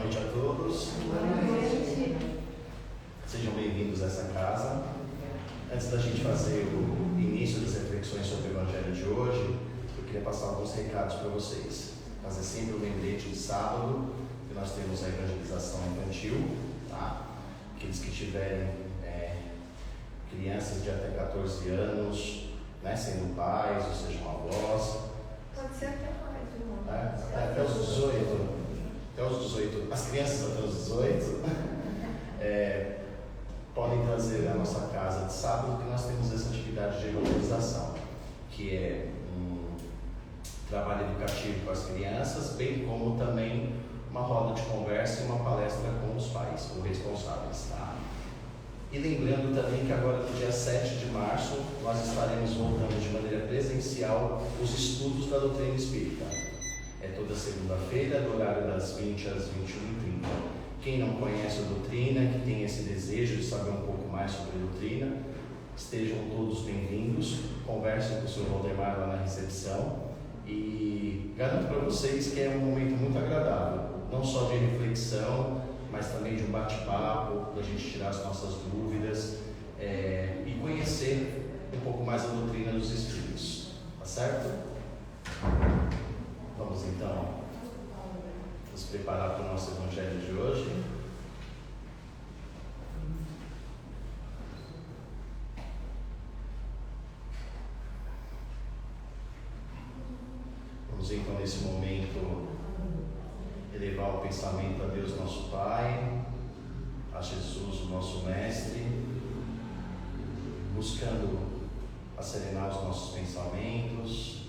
noite a todos. Boa noite. Sejam bem-vindos a essa casa. Antes da gente fazer o início das reflexões sobre o Evangelho de hoje, eu queria passar alguns recados para vocês. Fazer sempre o lembrete de sábado, que nós temos a evangelização infantil, tá? Aqueles que tiverem crianças de até 14 anos, né, sendo pais, ou sejam avós. Pode ser até mais, irmão. Até os 18. Até os 18. As crianças até os 18 podem trazer à nossa casa de sábado, que nós temos essa atividade de evangelização, que é um trabalho educativo com as crianças, bem como também uma roda de conversa e uma palestra com os pais, ou responsáveis, tá? E lembrando também que agora no dia 7 de março nós estaremos voltando de maneira presencial os estudos da doutrina espírita. É toda segunda-feira, do horário das 20 às 21h30. Quem não conhece a doutrina, que tem esse desejo de saber um pouco mais sobre a doutrina, estejam todos bem-vindos, conversem com o Sr. Valdemar lá na recepção e garanto para vocês que é um momento muito agradável, não só de reflexão, mas também de um bate-papo, da gente tirar as nossas dúvidas e conhecer um pouco mais a doutrina dos Espíritos, tá certo? Vamos então nos preparar para o nosso Evangelho de hoje. Vamos então nesse momento elevar o pensamento a Deus nosso Pai, a Jesus o nosso Mestre, buscando acerenar os nossos pensamentos,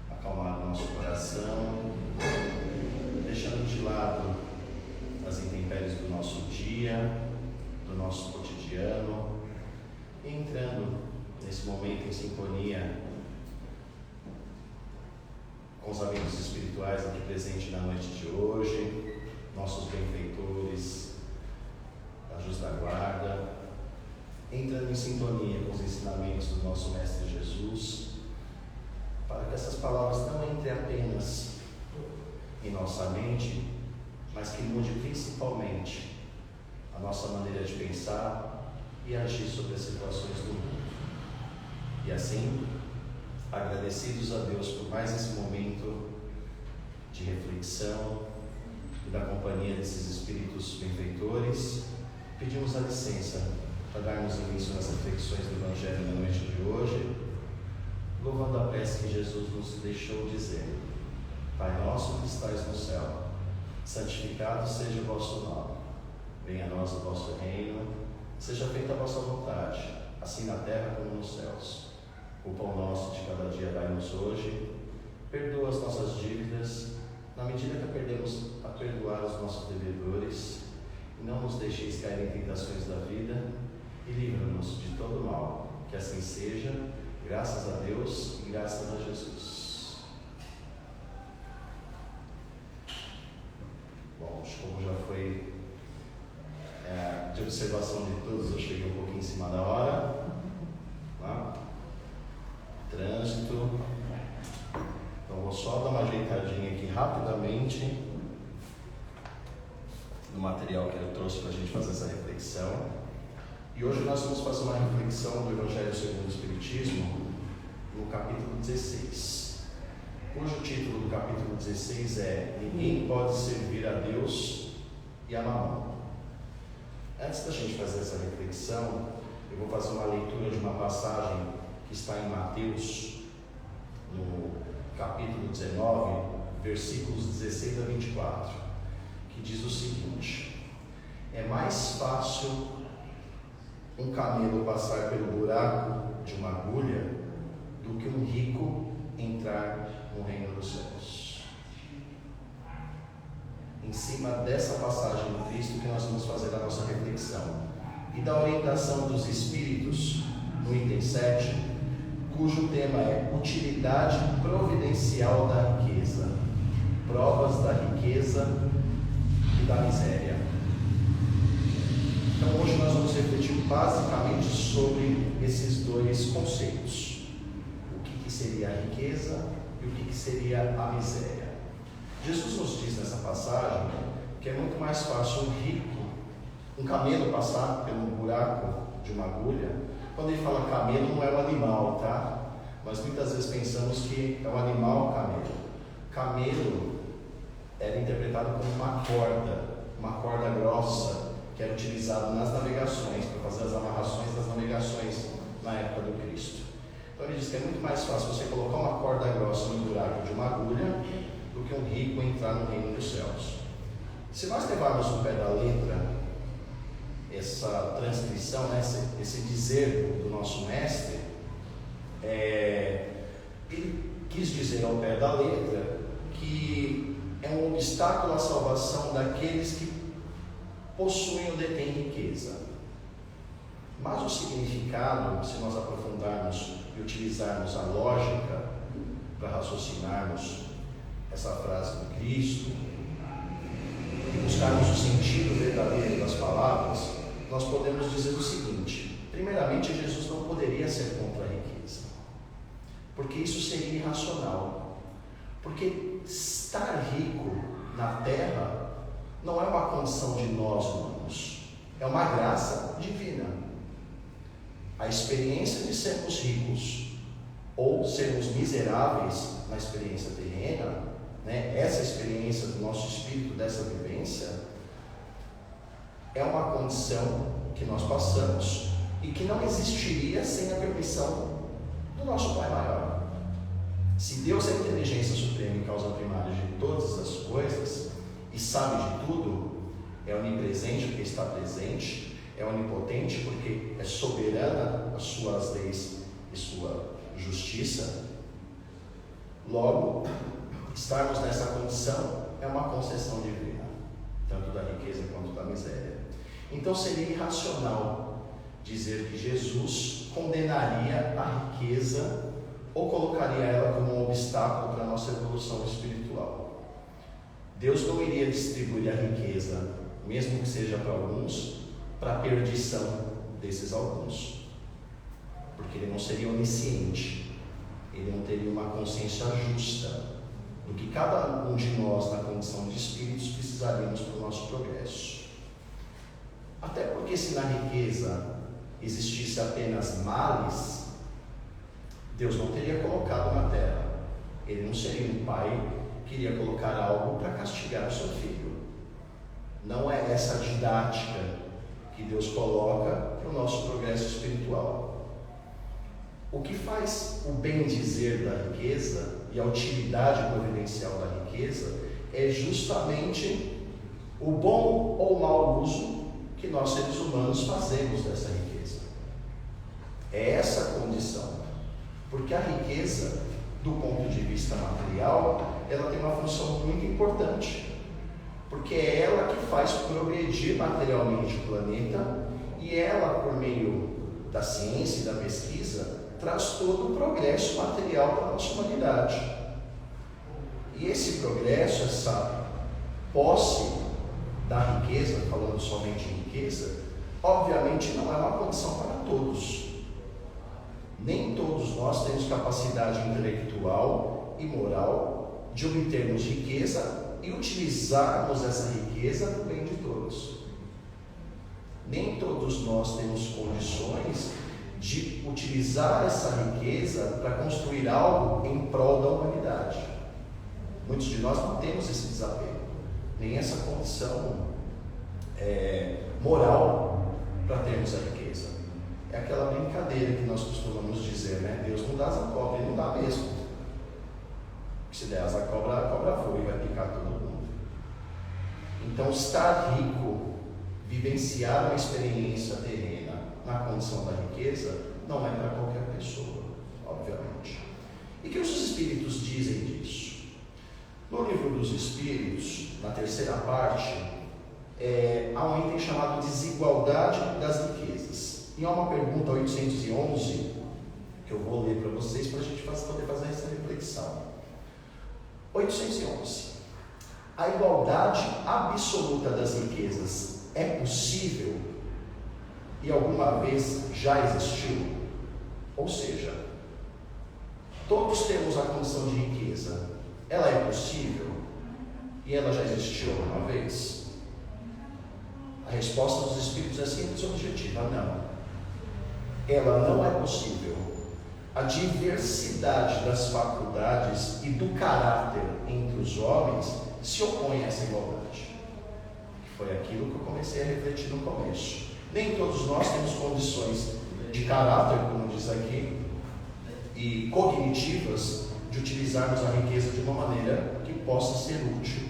acalmar o nosso coração, deixando de lado as intempéries do nosso dia, do nosso cotidiano, e entrando nesse momento em sintonia com os amigos espirituais aqui presentes na noite de hoje, nossos benfeitores, anjos da guarda, entrando em sintonia com os ensinamentos do nosso Mestre Jesus, para que essas palavras não entrem apenas em nossa mente, mas que mude principalmente a nossa maneira de pensar e agir sobre as situações do mundo. E assim, agradecidos a Deus por mais esse momento de reflexão e da companhia desses espíritos benfeitores, pedimos a licença para darmos início nas reflexões do Evangelho na noite de hoje, louvando a prece que Jesus nos deixou dizer: Pai nosso que estais no céu, santificado seja o vosso nome, venha a nós o vosso reino, seja feita a vossa vontade, assim na terra como nos céus. O pão nosso de cada dia dai-nos hoje, perdoa as nossas dívidas, na medida que aprendemos a perdoar os nossos devedores, e não nos deixeis cair em tentações da vida, e livra-nos de todo mal, que assim seja, graças a Deus e graças a Jesus. Bom, como já foi de observação de todos, eu cheguei um pouquinho em cima da hora, tá? Trânsito. Então vou só dar uma ajeitadinha aqui rapidamente no material que eu trouxe para a gente fazer essa reflexão. E hoje nós vamos fazer uma reflexão do Evangelho segundo o Espiritismo no capítulo 16, cujo título do capítulo 16 é Ninguém pode servir a Deus e a Mamon. Antes da gente fazer essa reflexão, eu vou fazer uma leitura de uma passagem que está em Mateus, no capítulo 19, versículos 16 a 24, que diz o seguinte: é mais fácil um camelo passar pelo buraco de uma agulha do que um rico entrar no reino dos céus. Em cima dessa passagem do Cristo que nós vamos fazer a nossa reflexão e da orientação dos Espíritos no item 7, cujo tema é utilidade providencial da riqueza, provas da riqueza e da miséria. Então hoje nós vamos refletir basicamente sobre esses dois conceitos: o que seria a riqueza e o que seria a miséria. Jesus nos diz nessa passagem que é muito mais fácil um rico, um camelo passar pelo buraco de uma agulha. Quando ele fala camelo, não é um animal, tá? Mas muitas vezes pensamos que é um animal camelo. Camelo era interpretado como uma corda grossa, que era utilizada nas navegações, para fazer as amarrações das navegações na época do Cristo. Então ele diz que é muito mais fácil você colocar uma corda grossa no buraco de uma agulha do que um rico entrar no reino dos céus. Se nós levarmos no pé da letra essa transcrição, né, esse dizer do nosso mestre, ele quis dizer ao pé da letra que é um obstáculo à salvação daqueles que possuem ou detêm riqueza. Mas o significado, se nós aprofundarmos e utilizarmos a lógica para raciocinarmos essa frase do Cristo e buscarmos o sentido verdadeiro das palavras, nós podemos dizer o seguinte: primeiramente, Jesus não poderia ser contra a riqueza, porque isso seria irracional. Porque estar rico na terra não é uma condição de nós humanos, é uma graça divina. A experiência de sermos ricos ou sermos miseráveis na experiência terrena, né, essa experiência do nosso espírito, dessa vivência, é uma condição que nós passamos e que não existiria sem a permissão do nosso Pai maior. Se Deus é a inteligência suprema e causa primária de todas as coisas e sabe de tudo, é onipresente porque está presente, é onipotente porque é soberana as suas leis e sua justiça, logo, estarmos nessa condição é uma concessão divina, tanto da riqueza quanto da miséria. Então seria irracional dizer que Jesus condenaria a riqueza ou colocaria ela como um obstáculo para a nossa evolução espiritual. Deus não iria distribuir a riqueza, mesmo que seja para alguns, para a perdição desses alguns, porque Ele não seria onisciente, Ele não teria uma consciência justa do que cada um de nós, na condição de espíritos, precisaríamos para o nosso progresso. Até porque se na riqueza existisse apenas males, Deus não teria colocado na terra. Ele não seria um pai que iria colocar algo para castigar o seu filho. Não é essa didática que Deus coloca para o nosso progresso espiritual. O que faz o bem dizer da riqueza e a utilidade providencial da riqueza é justamente o bom ou mau uso que nós seres humanos fazemos dessa riqueza. É essa a condição, porque a riqueza, do ponto de vista material, ela tem uma função muito importante, porque é ela que faz progredir materialmente o planeta, e ela, por meio da ciência e da pesquisa, traz todo o progresso material para a nossa humanidade. E esse progresso, essa posse da riqueza, falando somente em riqueza, obviamente não é uma condição para todos. Nem todos nós temos capacidade intelectual e moral de obtermos riqueza e utilizarmos essa riqueza para o bem de todos. Nem todos nós temos condições de utilizar essa riqueza para construir algo em prol da humanidade. Muitos de nós não temos esse desapego, nem essa condição moral para termos a riqueza. É aquela brincadeira que nós costumamos dizer, né? Deus não dá asa à cobra, Ele não dá mesmo. Se der asa à cobra, a cobra voa e vai picar todo mundo. Então, estar rico, vivenciar uma experiência terrena na condição da riqueza, não é para qualquer pessoa, obviamente. E o que os Espíritos dizem disso? No Livro dos Espíritos, na terceira parte, há um item chamado Desigualdade das Riquezas. E há uma pergunta 811, que eu vou ler para vocês, para a gente poder fazer essa reflexão. 811. A igualdade absoluta das riquezas é possível e alguma vez já existiu? Ou seja, todos temos a condição de riqueza. Ela é possível e ela já existiu alguma vez? A resposta dos Espíritos é simples e objetiva: não. Ela não é possível. A diversidade das faculdades e do caráter entre os homens se opõe a essa igualdade. Foi aquilo que eu comecei a refletir no começo. Nem todos nós temos condições de caráter, como diz aqui, e cognitivas de utilizarmos a riqueza de uma maneira que possa ser útil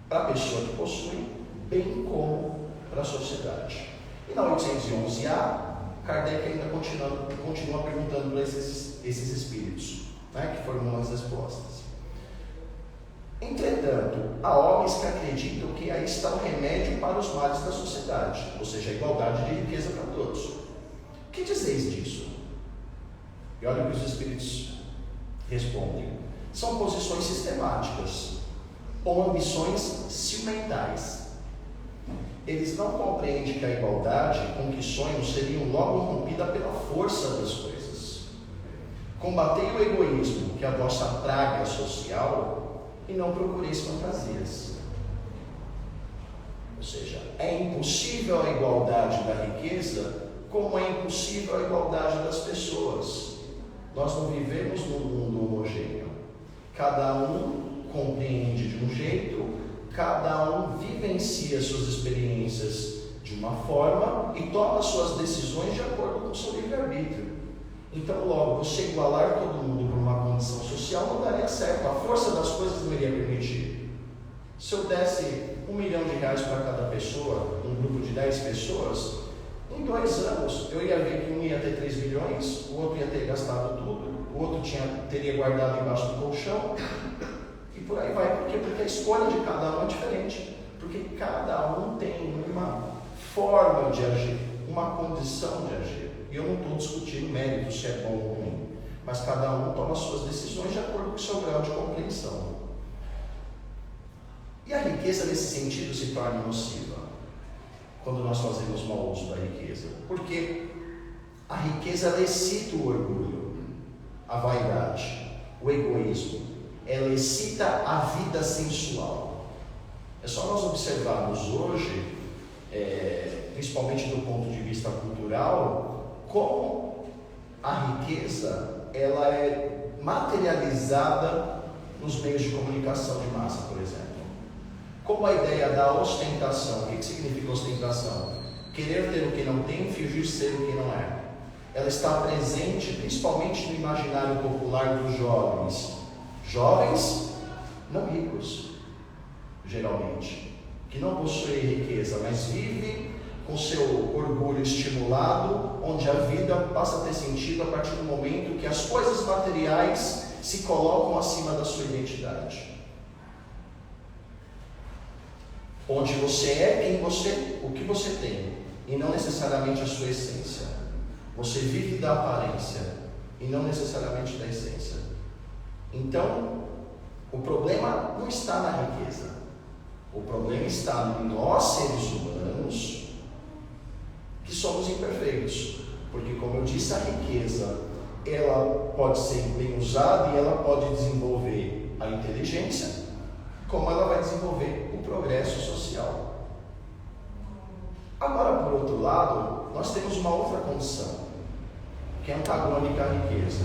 para a pessoa que possui, bem como para a sociedade. E na 811A, Kardec ainda continua perguntando para esses espíritos, né, que formulam as respostas. Entretanto, há homens que acreditam que aí está o remédio para os males da sociedade, ou seja, a igualdade de riqueza para todos. O que dizeis disso? E olha o que os espíritos respondem: são posições sistemáticas ou ambições ciumentais. Eles não compreendem que a igualdade com que sonham seriam logo rompida pela força das coisas. Combatei o egoísmo, que é a vossa praga social, e não procureis fantasias. Ou seja, é impossível a igualdade da riqueza, como é impossível a igualdade das pessoas. Nós não vivemos num mundo homogêneo. Cada um compreende de um jeito, cada um vivencia suas experiências de uma forma e toma suas decisões de acordo com o seu livre-arbítrio. Então, logo, você igualar todo mundo por uma condição social não daria certo. A força das coisas não iria permitir. Se eu desse R$1 milhão para cada pessoa, um grupo de 10 pessoas, em 2 anos eu ia ver que um ia ter 3 milhões, o outro ia ter gastado tudo, o outro teria guardado embaixo do colchão, e por aí vai. Por quê? Porque a escolha de cada um é diferente. Porque cada um tem uma forma de agir, uma condição de agir. E eu não estou discutindo mérito, se é bom ou ruim, mas cada um toma suas decisões de acordo com o seu grau de compreensão. E a riqueza, nesse sentido, se torna nociva quando nós fazemos mau uso da riqueza. Porque a riqueza, ela excita o orgulho, a vaidade, o egoísmo. Ela excita a vida sensual. É só nós observarmos hoje, principalmente do ponto de vista cultural, como a riqueza ela é materializada nos meios de comunicação de massa, por exemplo. Como a ideia da ostentação. O que significa ostentação? Querer ter o que não tem, fingir ser o que não é. Ela está presente principalmente no imaginário popular dos jovens. Jovens não ricos, geralmente, que não possuem riqueza, mas vivem com seu orgulho estimulado, onde a vida passa a ter sentido a partir do momento que as coisas materiais se colocam acima da sua identidade. Onde você é o que você tem, e não necessariamente a sua essência. Você vive da aparência e não necessariamente da essência. Então, o problema não está na riqueza. O problema está em nós, seres humanos, que somos imperfeitos. Porque, como eu disse, a riqueza, ela pode ser bem usada e ela pode desenvolver a inteligência, como ela vai desenvolver o progresso social. Agora, por outro lado, nós temos uma outra condição, que é antagônica à riqueza,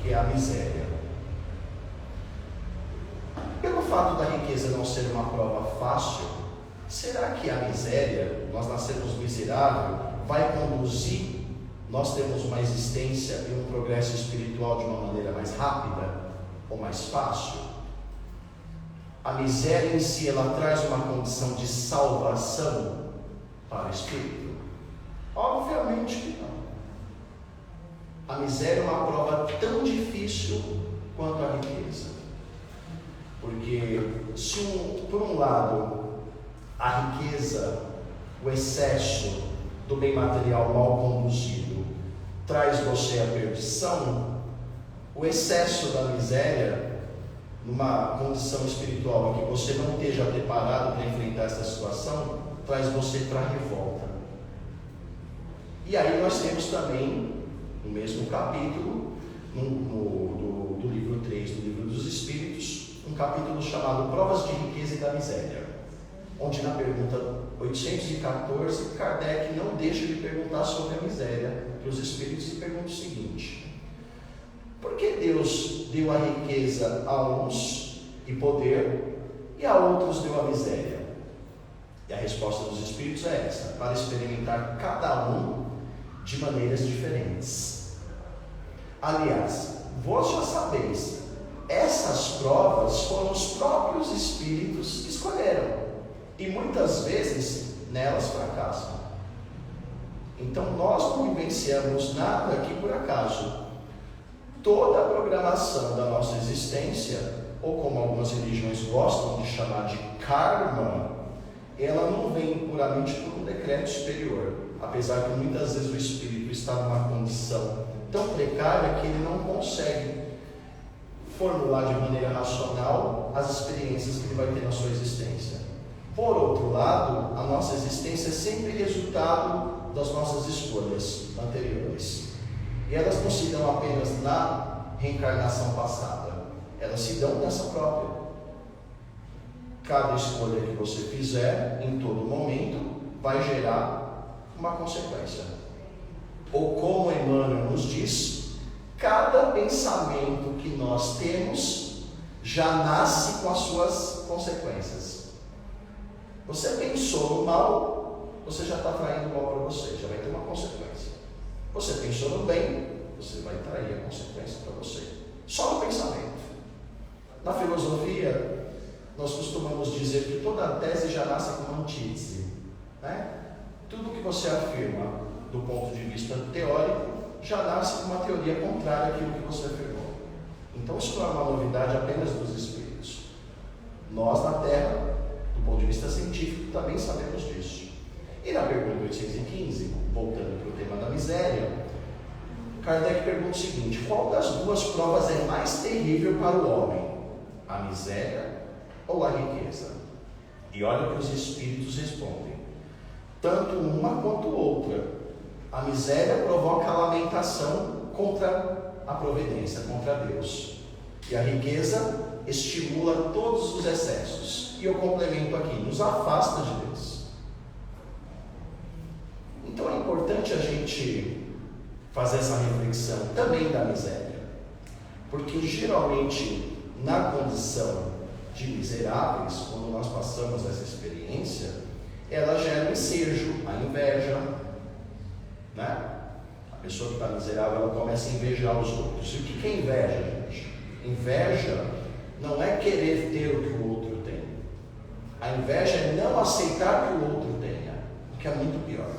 que é a miséria. Pelo fato da riqueza não ser uma prova fácil, será que a miséria, nós nascemos miserável, vai conduzir nós temos uma existência e um progresso espiritual de uma maneira mais rápida ou mais fácil? A miséria em si, ela traz uma condição de salvação para o espírito? Obviamente que não. A miséria é uma prova tão difícil quanto a riqueza. Porque se por um lado a riqueza, o excesso do bem material mal conduzido traz você à perdição, o excesso da miséria, numa condição espiritual em que você não esteja preparado para enfrentar essa situação, traz você para a revolta. E aí nós temos também, no mesmo capítulo, do livro 3 do Livro dos Espíritos, um capítulo chamado Provas de Riqueza e da Miséria, onde na pergunta 814, Kardec não deixa de perguntar sobre a miséria para os espíritos e pergunta o seguinte: por que Deus deu a riqueza a uns e poder, e a outros deu a miséria? E a resposta dos espíritos é essa: para experimentar cada um de maneiras diferentes. Aliás, vós já sabeis, essas provas foram os próprios espíritos que escolheram, e muitas vezes nelas fracassam. Então nós não vivenciamos nada aqui por acaso. Toda a programação da nossa existência, ou como algumas religiões gostam de chamar de karma, ela não vem puramente por um decreto superior, apesar que muitas vezes o espírito está numa condição tão precária que ele não consegue formular de maneira racional as experiências que ele vai ter na sua existência. Por outro lado, a nossa existência é sempre resultado das nossas escolhas anteriores. E elas não se dão apenas na reencarnação passada, elas se dão nessa própria. Cada escolha que você fizer, em todo momento, vai gerar uma consequência. Ou como Emmanuel nos diz, cada pensamento que nós temos já nasce com as suas consequências. Você pensou no mal, você já está traindo o mal para você, já vai ter uma consequência. Você pensou no bem, você vai trair a consequência para você. Só no pensamento. Na filosofia, nós costumamos dizer que toda tese já nasce com uma antítese, né? Tudo que você afirma do ponto de vista teórico já nasce com uma teoria contrária àquilo que você afirmou. Então isso não é uma novidade apenas dos espíritos. Nós na Terra, do ponto de vista científico, também sabemos disso. E na pergunta 815, voltando para o tema da miséria, Kardec pergunta o seguinte: qual das duas provas é mais terrível para o homem? A miséria ou a riqueza? E olha o que os espíritos respondem: tanto uma quanto outra. A miséria provoca a lamentação contra a providência, contra Deus. E a riqueza estimula todos os excessos. E eu complemento aqui: nos afasta de Deus. Então é importante a gente fazer essa reflexão também da miséria. Porque geralmente, na condição de miseráveis, quando nós passamos essa experiência, ela gera um ensejo, a inveja, né? A pessoa que está miserável, ela começa a invejar os outros. E o que é inveja, gente? Inveja não é querer ter o que o outro tem. A inveja é não aceitar que o outro tenha, o que é muito pior.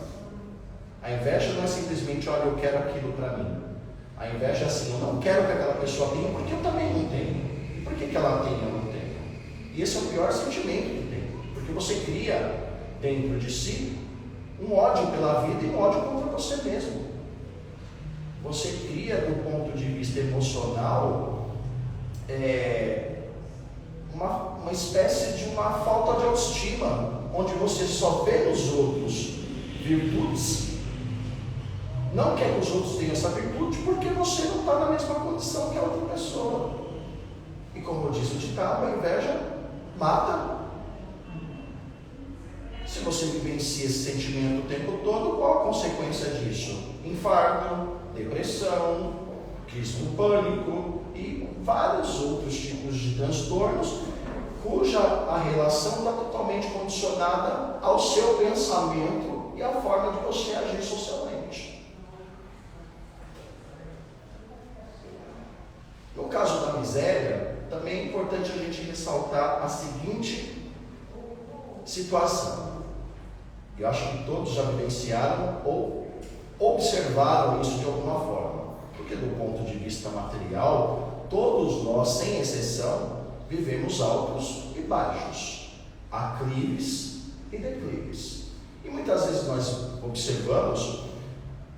A inveja não é simplesmente: olha, eu quero aquilo para mim. A inveja é assim: eu não quero que aquela pessoa tenha, porque eu também não tenho. E por que ela tem e eu não tenho? E esse é o pior sentimento que tem, porque você cria dentro de si um ódio pela vida e um ódio contra você mesmo. Você cria, do ponto de vista emocional, uma espécie de uma falta de autoestima, onde você só vê nos outros virtudes. Não quer que os outros tenham essa virtude porque você não está na mesma condição que a outra pessoa. E como diz o ditado, a inveja mata. Se você vivencia esse sentimento o tempo todo, qual a consequência disso? Infarto, depressão, crise do pânico e vários outros tipos de transtornos, cuja a relação está totalmente condicionada ao seu pensamento e à forma de você agir socialmente. No caso da miséria, também é importante a gente ressaltar a seguinte situação. Eu acho que todos já vivenciaram ou observaram isso de alguma forma. Porque do ponto de vista material, todos nós, sem exceção, vivemos altos e baixos, aclives e declives. E muitas vezes nós observamos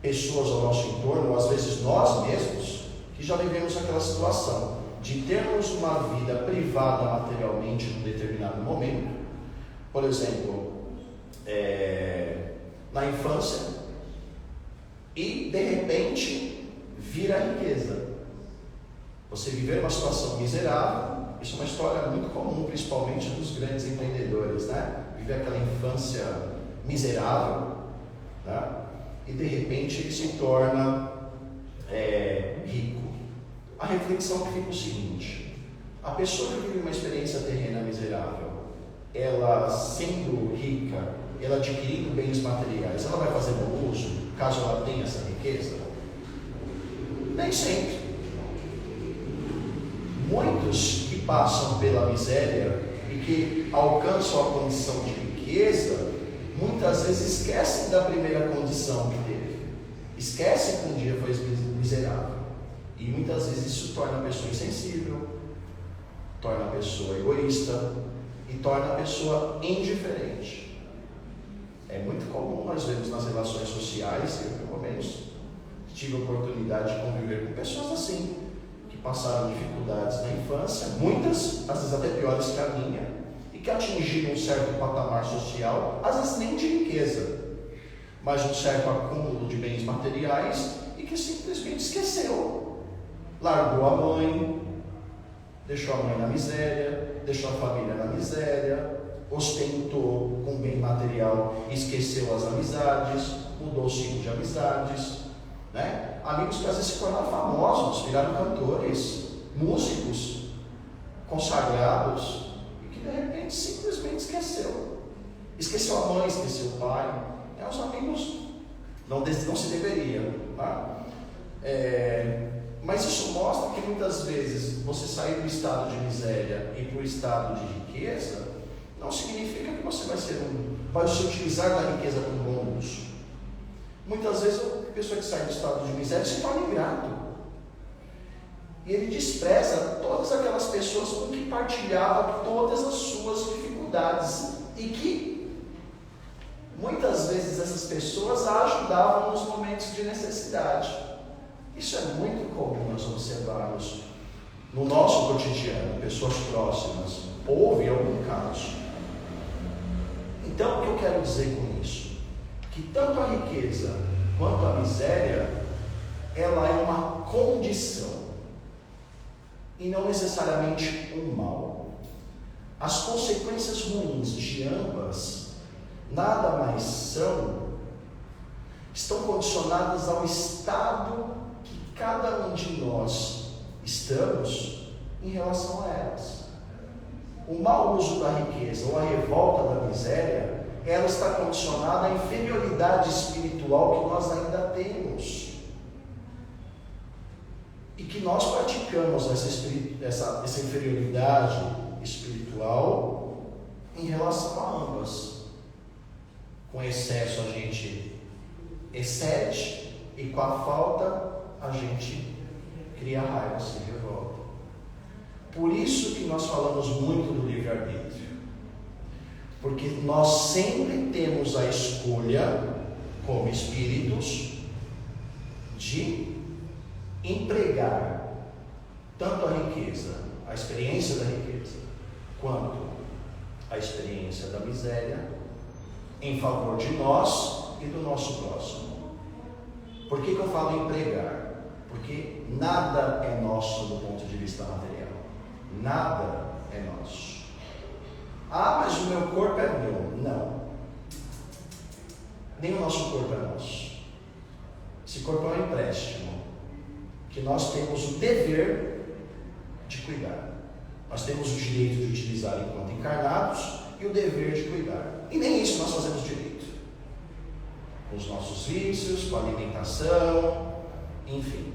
pessoas ao nosso entorno, ou às vezes nós mesmos, que já vivemos aquela situação de termos uma vida privada materialmente num determinado momento. Por exemplo, na infância, e de repente vira riqueza. Você viver uma situação miserável, isso é uma história muito comum, principalmente dos grandes empreendedores, né? Viver aquela infância miserável, né? E de repente ele se torna rico. A reflexão que fica o seguinte: a pessoa que vive uma experiência terrena miserável, ela sendo rica, ela adquirindo bens materiais, ela vai fazer bom uso, caso ela tenha essa riqueza? Nem sempre. Muitos que passam pela miséria e que alcançam a condição de riqueza, muitas vezes esquecem da primeira condição que teve, esquecem que um dia foi miserável, e muitas vezes isso torna a pessoa insensível, torna a pessoa egoísta e torna a pessoa indiferente. É muito comum nós vermos nas relações sociais, eu pelo menos tive a oportunidade de conviver com pessoas assim, que passaram dificuldades na infância, muitas, às vezes até piores que a minha, e que atingiram um certo patamar social, às vezes nem de riqueza, mas um certo acúmulo de bens materiais, e que simplesmente esqueceu, largou a mãe, deixou a mãe na miséria, deixou a família na miséria, ostentou com bem material, esqueceu as amizades, mudou o ciclo de amizades, né? Amigos que às vezes se tornaram famosos, viraram cantores, músicos, consagrados, e que de repente simplesmente esqueceu a mãe, esqueceu o pai. Os amigos não se deveria, tá? Mas isso mostra que muitas vezes você sair do estado de miséria e para o estado de riqueza não significa que você vai se utilizar da riqueza com bom uso. Muitas vezes a pessoa que sai do estado de miséria se torna ingrato, e ele despreza todas aquelas pessoas com que partilhava todas as suas dificuldades, e que muitas vezes essas pessoas a ajudavam nos momentos de necessidade. Isso é muito comum nós observarmos no nosso cotidiano, pessoas próximas. Houve algum caso. Então, o que eu quero dizer com isso? Que tanto a riqueza quanto a miséria, ela é uma condição e não necessariamente um mal. As consequências ruins de ambas nada mais estão condicionadas ao estado que cada um de nós estamos em relação a elas. O mau uso da riqueza ou a revolta da miséria, ela está condicionada à inferioridade espiritual que nós ainda temos, e que nós praticamos essa inferioridade espiritual em relação a ambas. Com excesso a gente excede, e com a falta a gente cria raiva, se revolta. Por isso que nós falamos muito do livre-arbítrio, porque nós sempre temos a escolha, como espíritos, de empregar tanto a riqueza, a experiência da riqueza, quanto a experiência da miséria, em favor de nós e do nosso próximo. Por que eu falo empregar? Porque nada é nosso do ponto de vista material. Nada é nosso. Ah, mas o meu corpo é meu. Não. Nem o nosso corpo é nosso. Esse corpo é um empréstimo que nós temos o dever de cuidar. Nós temos o direito de utilizar enquanto encarnados e o dever de cuidar. E nem isso nós fazemos direito. Com os nossos vícios, com a alimentação, enfim,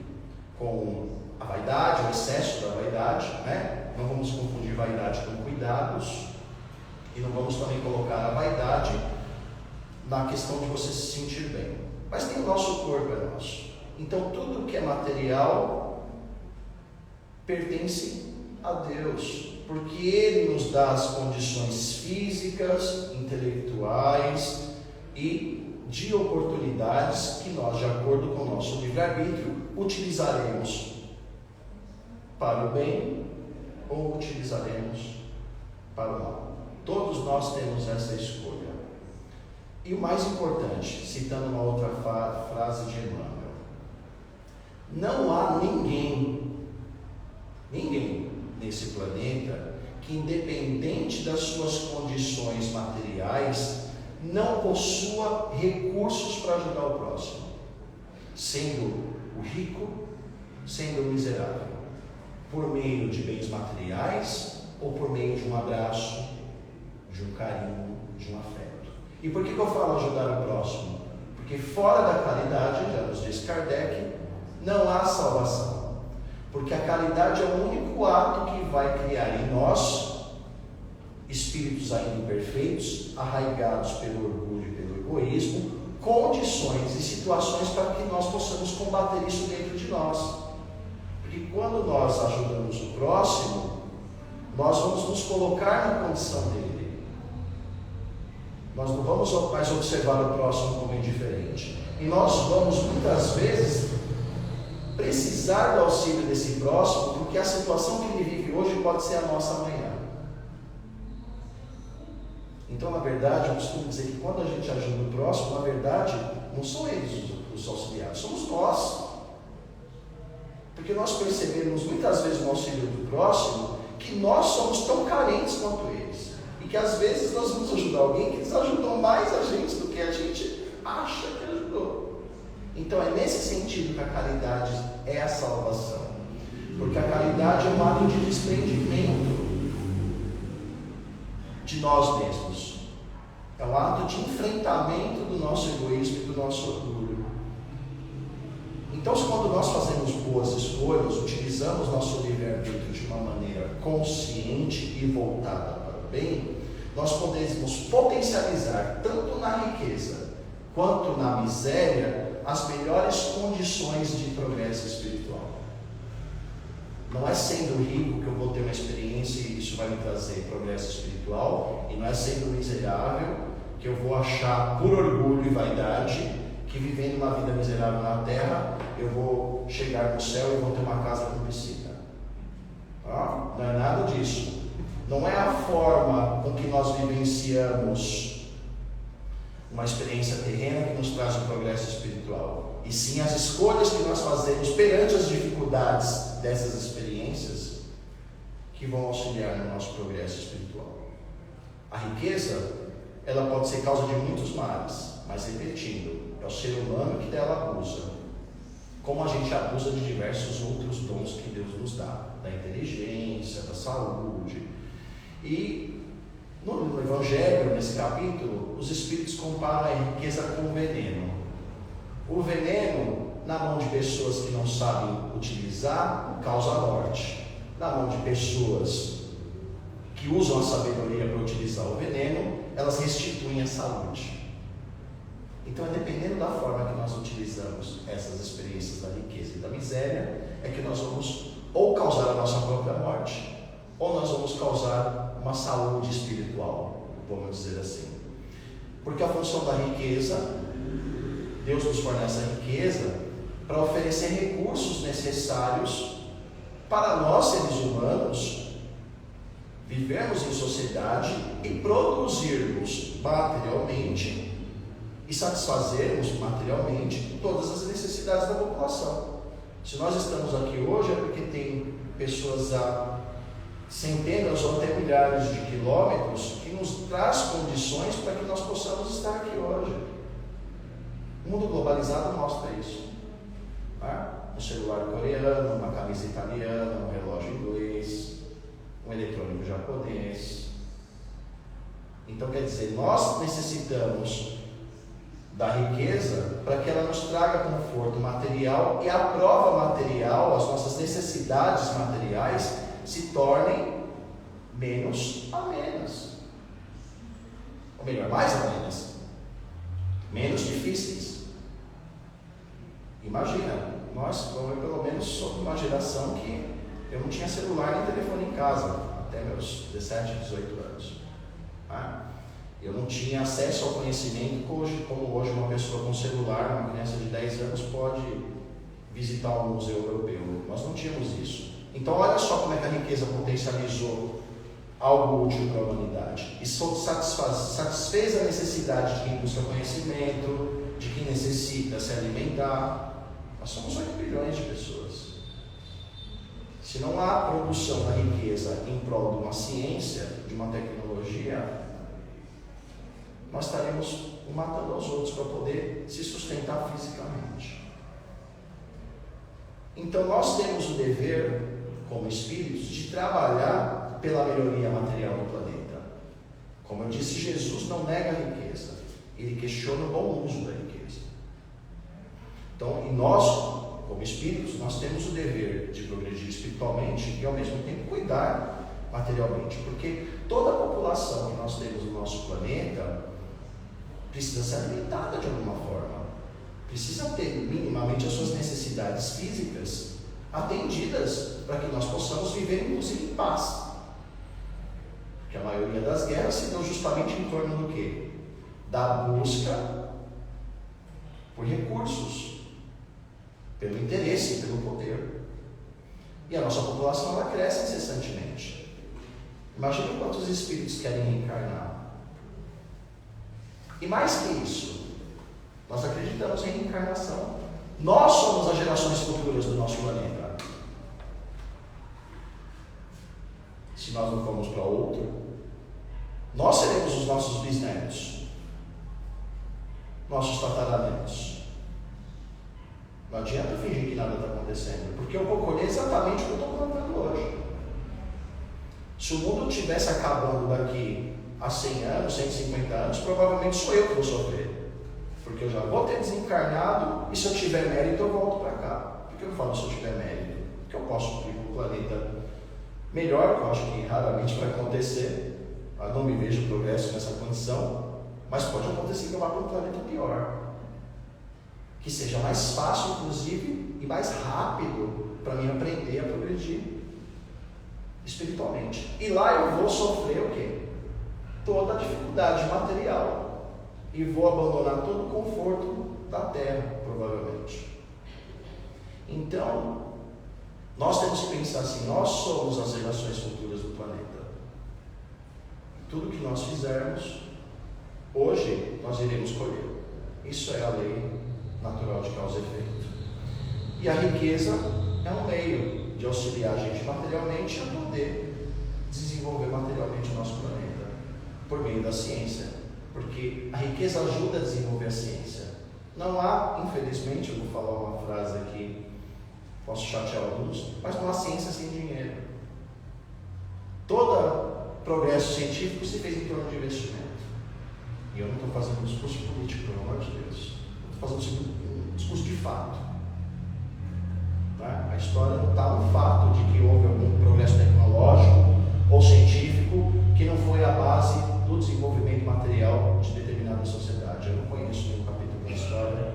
com a vaidade, o excesso da vaidade, né? Não vamos confundir vaidade com cuidados, e não vamos também colocar a vaidade na questão de você se sentir bem. Mas nem o nosso corpo é nosso. Então tudo que é material pertence a Deus, porque Ele nos dá as condições físicas, intelectuais e de oportunidades que nós, de acordo com o nosso livre-arbítrio, utilizaremos para o bem ou utilizaremos para o mal. Todos nós temos essa escolha. E o mais importante, citando uma outra frase de Emmanuel, não há ninguém nesse planeta que, independente das suas condições materiais, não possua recursos para ajudar o próximo, sendo o rico, sendo o miserável, por meio de bens materiais ou por meio de um abraço, de um carinho, de um afeto. E por que eu falo ajudar o próximo? Porque fora da caridade, já nos diz Kardec, não há salvação. Porque a caridade é o único ato que vai criar em nós espíritos ainda imperfeitos, arraigados pelo orgulho e pelo egoísmo, condições e situações para que nós possamos combater isso dentro de nós. Porque quando nós ajudamos o próximo, nós vamos nos colocar na condição dele. Nós não vamos mais observar o próximo como indiferente. E nós vamos muitas vezes precisar do auxílio desse próximo, porque a situação que ele vive hoje pode ser a nossa amanhã. Então, na verdade, eu costumo dizer que quando a gente ajuda o próximo, na verdade, não são eles os auxiliados, somos nós. Porque nós percebemos muitas vezes no auxílio do próximo que nós somos tão carentes quanto eles. E que às vezes nós vamos ajudar alguém que eles ajudam mais a gente do que a gente acha que ajudou. Então é nesse sentido que a caridade é a salvação. Porque a caridade é um ato de desprendimento de nós mesmos. É um ato de enfrentamento do nosso egoísmo e do nosso orgulho. Então, quando nós fazemos boas escolhas, utilizamos nosso livre-arbítrio de uma maneira consciente e voltada para o bem, nós podemos potencializar tanto na riqueza quanto na miséria as melhores condições de progresso espiritual. Não é sendo rico que eu vou ter uma experiência e isso vai me trazer progresso espiritual, e não é sendo miserável que eu vou achar por orgulho e vaidade que vivendo uma vida miserável na terra eu vou chegar no céu e vou ter uma casa com piscina. Não é nada disso. Não é a forma com que nós vivenciamos uma experiência terrena que nos traz o progresso espiritual, e sim as escolhas que nós fazemos perante as dificuldades dessas experiências que vão auxiliar no nosso progresso espiritual. A riqueza, ela pode ser causa de muitos males, mas repetindo, é o ser humano que dela abusa, como a gente abusa de diversos outros dons que Deus nos dá, da inteligência, da saúde. E no Evangelho, nesse capítulo, os Espíritos comparam a riqueza com o veneno. O veneno, na mão de pessoas que não sabem utilizar, causa morte. Na mão de pessoas que usam a sabedoria para utilizar o veneno, elas restituem a saúde. Então, é dependendo da forma que nós utilizamos essas experiências da riqueza e da miséria, é que nós vamos ou causar a nossa própria morte, ou nós vamos causar uma saúde espiritual, vamos dizer assim. Porque a função da riqueza, Deus nos fornece a riqueza para oferecer recursos necessários para nós, seres humanos, vivermos em sociedade e produzirmos materialmente e satisfazermos materialmente todas as necessidades da população. Se nós estamos aqui hoje é porque tem pessoas a centenas ou até milhares de quilômetros que nos traz condições para que nós possamos estar aqui hoje. O mundo globalizado mostra isso. Um celular coreano, uma camisa italiana, um relógio inglês, um eletrônico japonês. Então, quer dizer, nós necessitamos da riqueza para que ela nos traga conforto material, e a prova material, as nossas necessidades materiais se tornem menos amenas, ou melhor, mais amenas, menos difíceis. Imagina, eu pelo menos sou de uma geração que eu não tinha celular nem telefone em casa até meus 17, 18 anos. Eu não tinha acesso ao conhecimento como hoje uma pessoa com celular, uma criança de 10 anos pode visitar um museu europeu. Nós não tínhamos isso. Então olha só como é que a riqueza potencializou algo útil para a humanidade. E satisfez a necessidade de quem busca conhecimento, de quem necessita se alimentar. Nós somos 8 bilhões de pessoas. Se não há produção da riqueza em prol de uma ciência, de uma tecnologia, nós estaremos um matando aos outros para poder se sustentar fisicamente. Então nós temos o dever, como espíritos, de trabalhar pela melhoria material do planeta. Como eu disse, Jesus não nega a riqueza, ele questiona o bom uso da riqueza. Então, e nós, como espíritos, nós temos o dever de progredir espiritualmente e ao mesmo tempo cuidar materialmente, porque toda a população que nós temos no nosso planeta precisa ser alimentada de alguma forma, precisa ter minimamente as suas necessidades físicas atendidas para que nós possamos viver inclusive em paz. Porque a maioria das guerras se dão justamente em torno do quê? Da busca por recursos, pelo interesse, pelo poder. E a nossa população ela cresce incessantemente. Imagine quantos espíritos querem reencarnar. E mais que isso, nós acreditamos em reencarnação. Nós somos as gerações futuras do nosso planeta. Se nós não formos para outro, nós seremos os nossos bisnetos, nossos tataranetos. Não adianta fingir que nada está acontecendo, porque eu vou colher exatamente o que eu estou plantando hoje. Se o mundo estivesse acabando daqui a 100 anos, 150 anos, provavelmente sou eu que vou sofrer. Porque eu já vou ter desencarnado e se eu tiver mérito eu volto para cá. Por que eu falo se eu tiver mérito? Porque eu posso ir para o planeta melhor, que eu acho que raramente vai acontecer. Eu não me vejo progresso nessa condição, mas pode acontecer que eu vá para um planeta pior. Que seja mais fácil, inclusive, e mais rápido para mim aprender a progredir espiritualmente. E lá eu vou sofrer o quê? Toda a dificuldade material. E vou abandonar todo o conforto da terra, provavelmente. Então, nós temos que pensar assim, nós somos as gerações futuras do planeta. Tudo que nós fizermos, hoje, nós iremos colher. Isso é a lei natural de causa e efeito. E a riqueza é um meio de auxiliar a gente materialmente a poder desenvolver materialmente o nosso planeta, por meio da ciência. Porque a riqueza ajuda a desenvolver a ciência. Não há, infelizmente, eu vou falar uma frase aqui, posso chatear alguns, mas não há ciência sem dinheiro. Todo progresso científico se fez em torno de investimento. E eu não estou fazendo um discurso político, pelo amor de Deus. Estou fazendo um discurso de fato. Tá? A história não está no fato de que houve algum progresso tecnológico ou científico que não foi a base do desenvolvimento material de determinada sociedade. Eu não conheço nenhum capítulo da história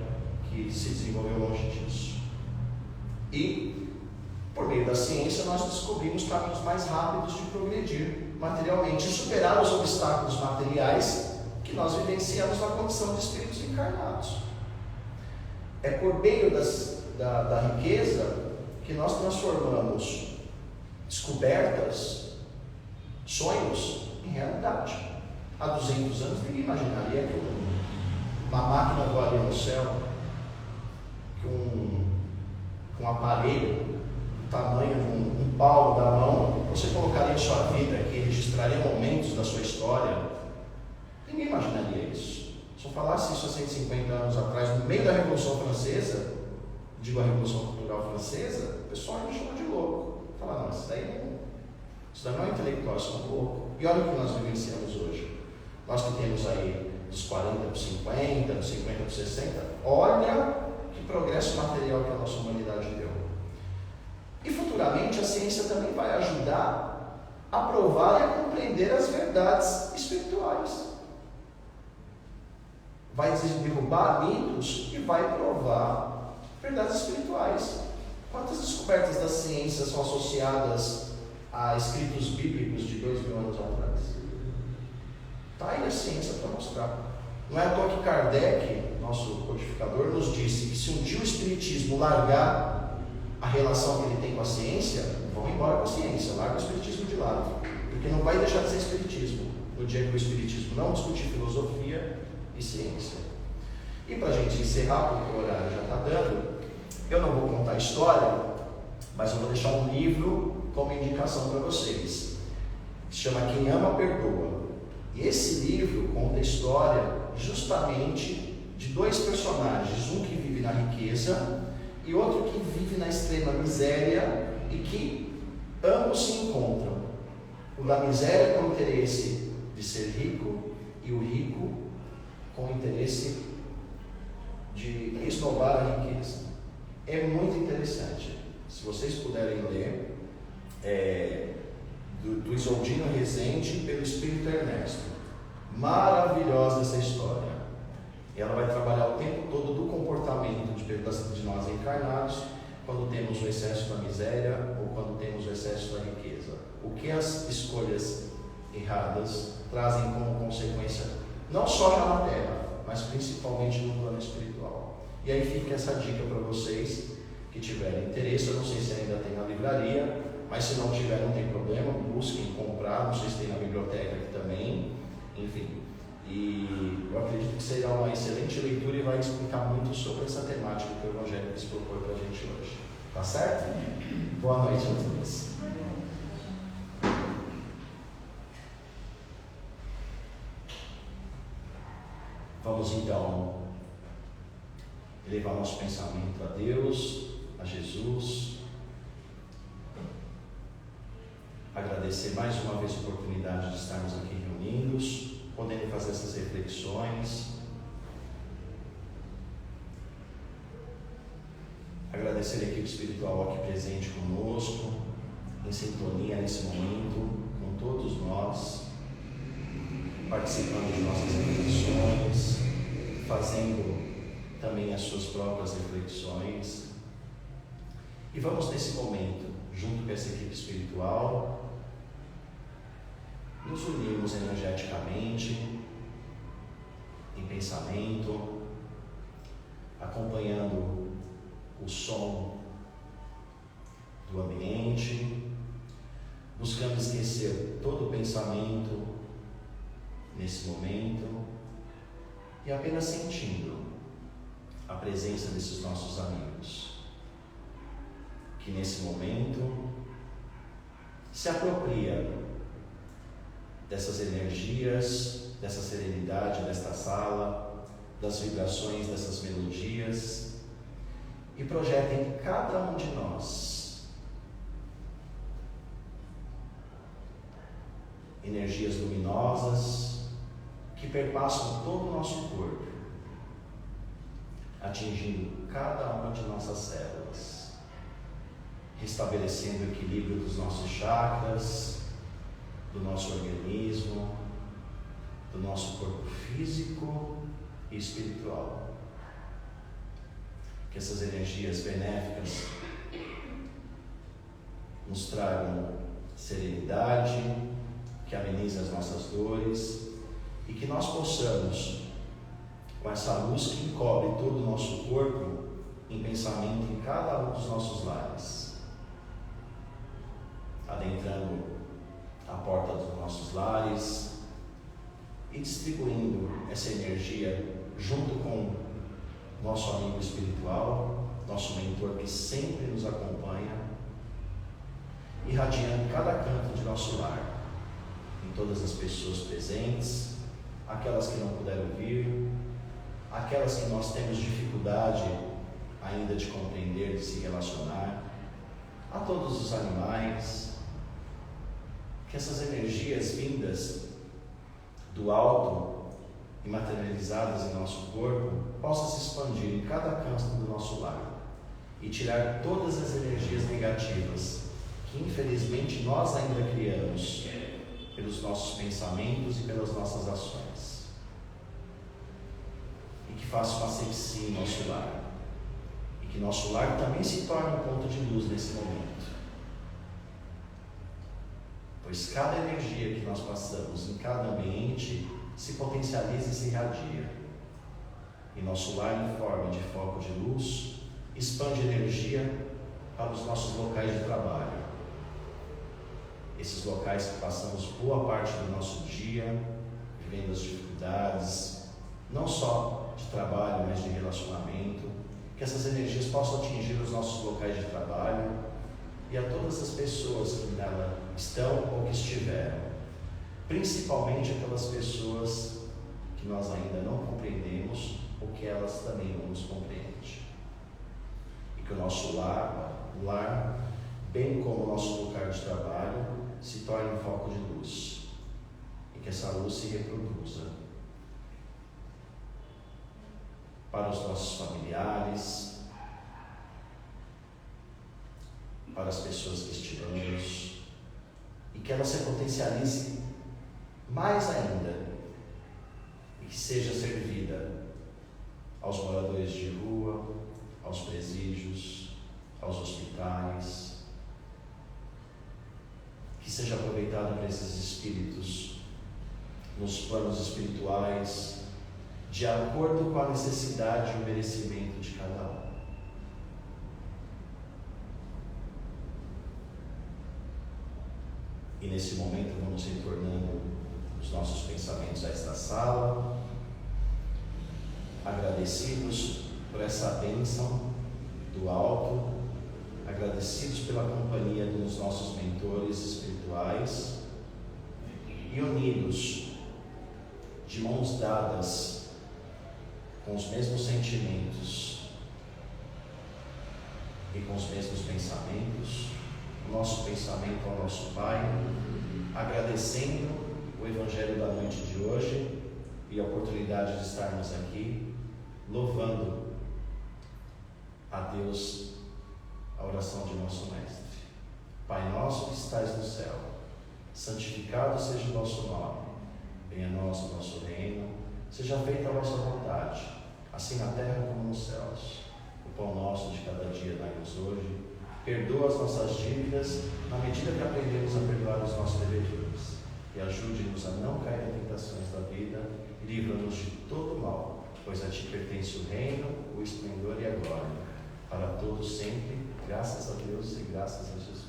que se desenvolveu longe disso. E, por meio da ciência, nós descobrimos caminhos mais rápidos de progredir materialmente e superar os obstáculos materiais que nós vivenciamos na condição de espíritos encarnados. É por meio da riqueza que nós transformamos descobertas, sonhos, em realidade. Há 200 anos ninguém imaginaria que uma máquina voaria no céu, que um aparelho do tamanho de um palmo da mão, você colocaria em sua vida, que registraria momentos da sua história. Ninguém imaginaria isso. Se eu falasse isso há 150 anos atrás, no meio da Revolução Francesa, digo a Revolução Cultural Francesa, o pessoal me chamou de louco. Fala, não, isso daí não é intelectual, isso é um louco. E olha o que nós vivenciamos hoje. Nós que temos aí dos 40 para os 50, dos 50 para os 60, olha que progresso material que a nossa humanidade deu. E futuramente a ciência também vai ajudar a provar e a compreender as verdades espirituais. Vai derrubar mitos e vai provar verdades espirituais. Quantas descobertas da ciência são associadas a escritos bíblicos de 2000 anos atrás? Está aí a ciência para mostrar. Não é à toa que Kardec, nosso codificador, nos disse que se um dia o espiritismo largar a relação que ele tem com a ciência, vão embora com a ciência, larga o espiritismo de lado, porque não vai deixar de ser espiritismo no dia que o espiritismo não discutir filosofia e ciência. E para a gente encerrar, porque o horário já está dando, eu não vou contar a história, mas eu vou deixar um livro como indicação para vocês. Se chama Quem Ama Perdoa. E esse livro conta a história justamente de dois personagens, um que vive na riqueza e outro que vive na extrema miséria, e que ambos se encontram. O da miséria com o interesse de ser rico e o rico com o interesse de esnobar a riqueza. É muito interessante. Se vocês puderem ler, do Isoldino Rezende pelo Espírito Ernesto. Maravilhosa essa história. Ela vai trabalhar o tempo todo do comportamento de nós encarnados, quando temos o excesso da miséria ou quando temos o excesso da riqueza. O que as escolhas erradas trazem como consequência, não só já na Terra, mas principalmente no plano espiritual. E aí fica essa dica para vocês que tiverem interesse. Eu não sei se ainda tem na livraria, mas se não tiver, não tem problema, busquem comprar, não sei se tem na biblioteca aqui também, enfim. E eu acredito que será uma excelente leitura e vai explicar muito sobre essa temática que o Evangelho nos propõe para a gente hoje. Tá certo? Boa noite a todos. Vamos então elevar nosso pensamento a Deus, a Jesus, agradecer mais uma vez a oportunidade de estarmos aqui reunidos, podendo fazer essas reflexões, agradecer a equipe espiritual aqui presente conosco, em sintonia nesse momento, com todos nós, participando de nossas reflexões, fazendo também as suas próprias reflexões. E vamos nesse momento, junto com essa equipe espiritual, nos unirmos energeticamente, em pensamento, acompanhando o som do ambiente, buscando esquecer todo o pensamento nesse momento e apenas sentindo a presença desses nossos amigos, que nesse momento se apropria dessas energias, dessa serenidade desta sala, das vibrações dessas melodias, e projeta em cada um de nós energias luminosas que perpassam todo o nosso corpo, atingindo cada uma de nossas células, restabelecendo o equilíbrio dos nossos chakras, do nosso organismo, do nosso corpo físico e espiritual. Que essas energias benéficas nos tragam serenidade, que amenize as nossas dores e que nós possamos, com essa luz que encobre todo o nosso corpo, em pensamento em cada um dos nossos lares, adentrando a porta dos nossos lares e distribuindo essa energia junto com nosso amigo espiritual, nosso mentor que sempre nos acompanha, irradiando cada canto de nosso lar, em todas as pessoas presentes, aquelas que não puderam vir, aquelas que nós temos dificuldade ainda de compreender, de se relacionar, a todos os animais, que essas energias vindas do alto e materializadas em nosso corpo possam se expandir em cada canto do nosso lar e tirar todas as energias negativas que infelizmente nós ainda criamos pelos nossos pensamentos e pelas nossas ações, e que faça uma asepsia em nosso lar, e que nosso lar também se torne um ponto de luz nesse momento, pois cada energia que nós passamos em cada ambiente se potencializa e se irradia, e nosso lar, em forma de foco de luz, expande energia para os nossos locais de trabalho, esses locais que passamos boa parte do nosso dia vivendo as dificuldades, não só de trabalho, mas de relacionamento, que essas energias possam atingir os nossos locais de trabalho e a todas as pessoas que nela estão ou que estiveram, principalmente aquelas pessoas que nós ainda não compreendemos ou que elas também não nos compreendem. E que o nosso lar, bem como o nosso lugar de trabalho, se torne um foco de luz. E que essa luz se reproduza para os nossos familiares, para as pessoas que estimamos, e que ela se potencialize mais ainda e que seja servida aos moradores de rua, aos presídios, aos hospitais, que seja aproveitado para esses espíritos nos planos espirituais, de acordo com a necessidade e o merecimento de cada um. E nesse momento vamos retornando os nossos pensamentos a esta sala, agradecidos por essa bênção do alto, agradecidos pela companhia dos nossos mentores espirituais e unidos, de mãos dadas, com os mesmos sentimentos e com os mesmos pensamentos, o nosso pensamento ao nosso Pai, agradecendo o Evangelho da noite de hoje e a oportunidade de estarmos aqui, louvando a Deus a oração de nosso Mestre. Pai nosso que estais no céu, santificado seja o vosso nome, venha a nós o nosso reino, seja feita a vossa vontade, assim na terra como nos céus. O pão nosso de cada dia dai-nos hoje, perdoa as nossas dívidas, na medida que aprendemos a perdoar os nossos devedores, e ajude-nos a não cair em tentações da vida, e livra-nos de todo mal, pois a Ti pertence o reino, o esplendor e a glória, para todos sempre, graças a Deus e graças a Jesus.